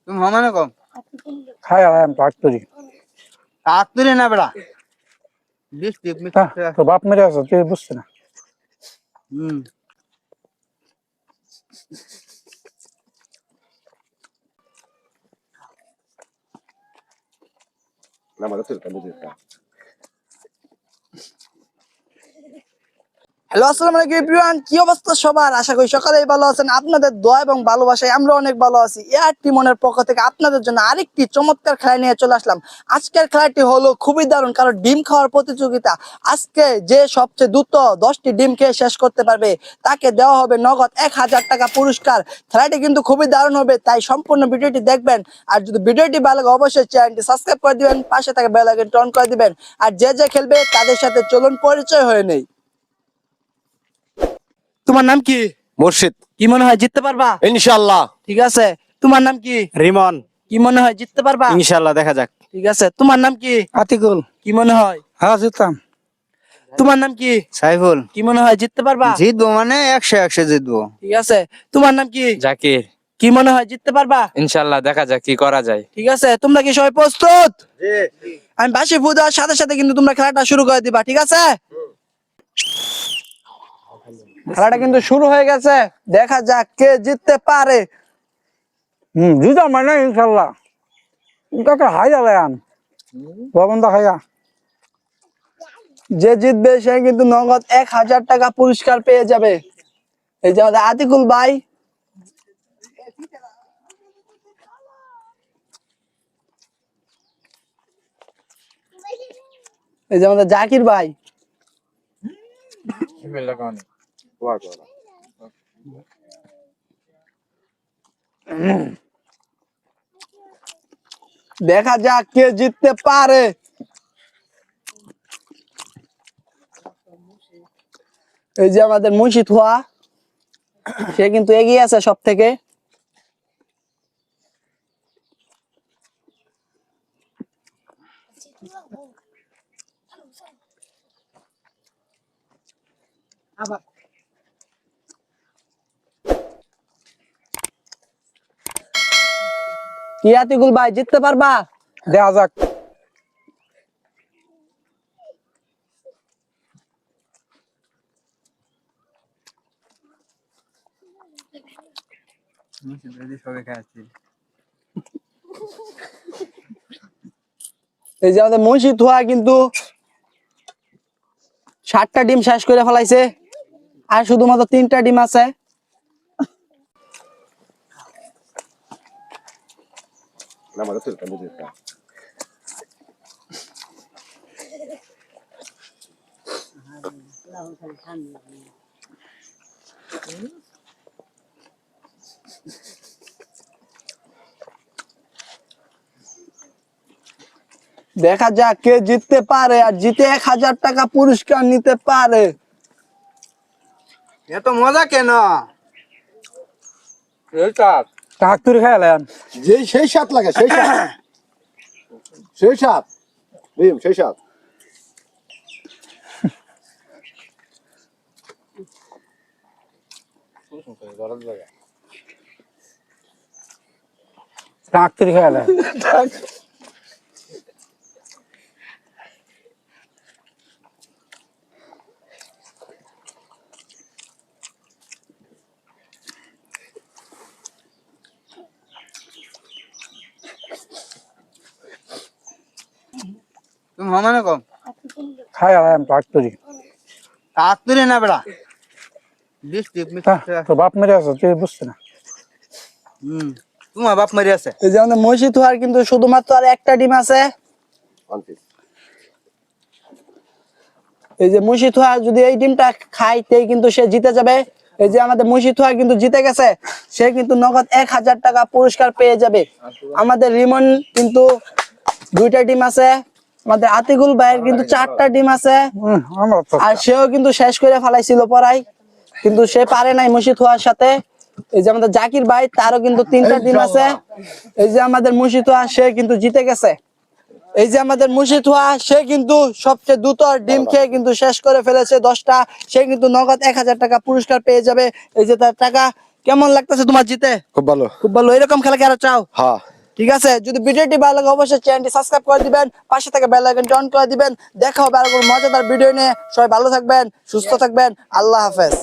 तुम हो मैंने कम खाया है हम फैक्ट्री फैक्ट्री ना बेटा डिस्ट्रिक्ट में तो बाप मेरे আছে তুই বুঝছিস না না মানে তো কেন দিতা হ্যালো আসসালামু আলাইকুম এভরিওয়ান, কি অবস্থা সবার? আশা করি সকালেই ভালো আছেন। আপনাদের দোয়া এবং ভালোবাসায় আমরা অনেক ভালো আছি। এআর টিমনের পক্ষ থেকে আপনাদের জন্য আরেকটি চমৎকার খেলা নিয়ে চলে আসলাম। আজকের খেলাটি হলো খুবই দারুণ, কারণ ডিম খাওয়ার প্রতিযোগিতা। আজকে যে সবচেয়ে দ্রুত 10টি ডিম খেয়ে শেষ করতে পারবে তাকে দেওয়া হবে নগদ 1000 টাকা পুরস্কার। খেলাটি কিন্তু খুবই দারুণ হবে, তাই সম্পূর্ণ ভিডিওটি দেখবেন। আর যদি ভিডিওটি ভালো লাগে অবশ্যই চ্যানেলটি সাবস্ক্রাইব করে দিবেন, পাশে থাকা বেল আইকনটি অন করে দিবেন। আর যে যে খেলবে তাদের সাথে চলুন পরিচয় হয়ে নেই। তোমার নাম কি? মুর্শিদ। কি মনে হয় জিততে পারবা? ইনশাআল্লাহ। ঠিক আছে। তোমার নাম কি? রিমন। কি মনে হয় জিততে পারবা? ইনশাআল্লাহ, দেখা যাক। ঠিক আছে। তোমার নাম কি? আতিকুল কি মনে হয়? হ্যাঁ জিততাম তোমার নাম কি? সাইফুল কি মনে হয় জিততে পারবা? জিতবো মানে 100 জিতবো ঠিক আছে। তোমার নাম কি? জাকির। কি মনে হয় জিততে পারবা? ইনশাআল্লাহ, দেখা যাক কি করা যায়। ঠিক আছে। তোমরা কি সবাই প্রস্তুত? আমি বাঁশি ফু দেওয়ার সাথে সাথে কিন্তু তোমরা খেলাটা শুরু করে দিবা, ঠিক আছে? খেলাটা কিন্তু শুরু হয়ে গেছে, দেখা যাক কে জিততে পারে। জিতা মানে ইনশাআল্লাহ কাকা হাই আলায়ান বাবন্দা খায়া যে জিতবে সে কিন্তু নগদ 1000 টাকা পুরস্কার পেয়ে যাবে। এই যে আমাদের আতিকুল ভাই, এই যে আমাদের জাকির ভাই, দেখা যাক কে জিততে পারে। এই যে আমাদের মুর্শিদ হুয়া, সে কিন্তু এগিয়ে আছে সব থেকে। কি আতিকুল ভাই জিততে পারবা? দেখা যাক এই যে আমাদের মুর্শিদ হুয়া কিন্তু 7টা ডিম শেষ করে ফেলাইছে, আর শুধুমাত্র 3টা ডিম আছে। না মানে তো কেন দিতা দেখা যাক কে জিততে পারে আর জিতে 1000 টাকা পুরস্কার নিতে পারে। এত মজা কেন? ফ্যাক্টরি খাই আলায়ান যেই সেই সাত লাগে সেই সাত সেই সাত বুঝিম সেই সাত ফ্যাক্টরি খাই আলায়ান तुम हो मैंने कम খাই আলায়ান ফ্যাক্টরি फैक्ट्री ना बेटा डिस्ट्रिक्ट में তো বাপ মেরে আছে তুই বুঝছিস না তোমার বাপ মারি আছে। এই যে আমাদের মসজিদ হওয়ার কিন্তু শুধুমাত্র আর একটা ডিম আছে। এই যে মসজিদ হওয়া যদি এই ডিমটা খায় তাই কিন্তু সে জিতে যাবে। এই যে আমাদের মসজিদ হওয়া কিন্তু জিতে গেছে, সে কিন্তু নগদ 1000 টাকা পুরস্কার পেয়ে যাবে। আমাদের রিমন কিন্তু 2টা ডিম আছে, আমাদের আতিকুল ভাইয়ের কিন্তু 4টা ডিম আছে, আমরা তো আর সেও কিন্তু শেষ করে ফেলাইছিল পড়াই, কিন্তু সে পারে নাই মসজিদ হওয়ার সাথে। এই যে আমাদের জাকির ভাই, তারও কিন্তু 3টা ডিম আছে। এই যে আমাদের মুর্শিদ হওয়া, সে কিন্তু জিতে গেছে। এই যে আমাদের মুর্শিদ হওয়া, সে কিন্তু সবচেয়ে দ্রুত ডিম খেয়ে কিন্তু শেষ করে ফেলেছে 10টা। সে কিন্তু নগদ 1000 টাকা পুরস্কার পেয়ে যাবে। এই যে তার টাকা। কেমন লাগতেছে তোমার জিতে? খুব ভালো। খুব ভালো। এরকম খেলা কি আরো চাও? হ্যাঁ। ঠিক আছে, যদি ভিডিওটি ভালো লাগে অবশ্যই চ্যানেলটি সাবস্ক্রাইব করে দিবেন, পাশে থেকে বেল আইকনটি অন করে দিবেন। দেখা হবে আর কোনো মজাদার ভিডিও নিয়ে। সবাই ভালো থাকবেন, সুস্থ থাকবেন। আল্লাহ হাফেজ।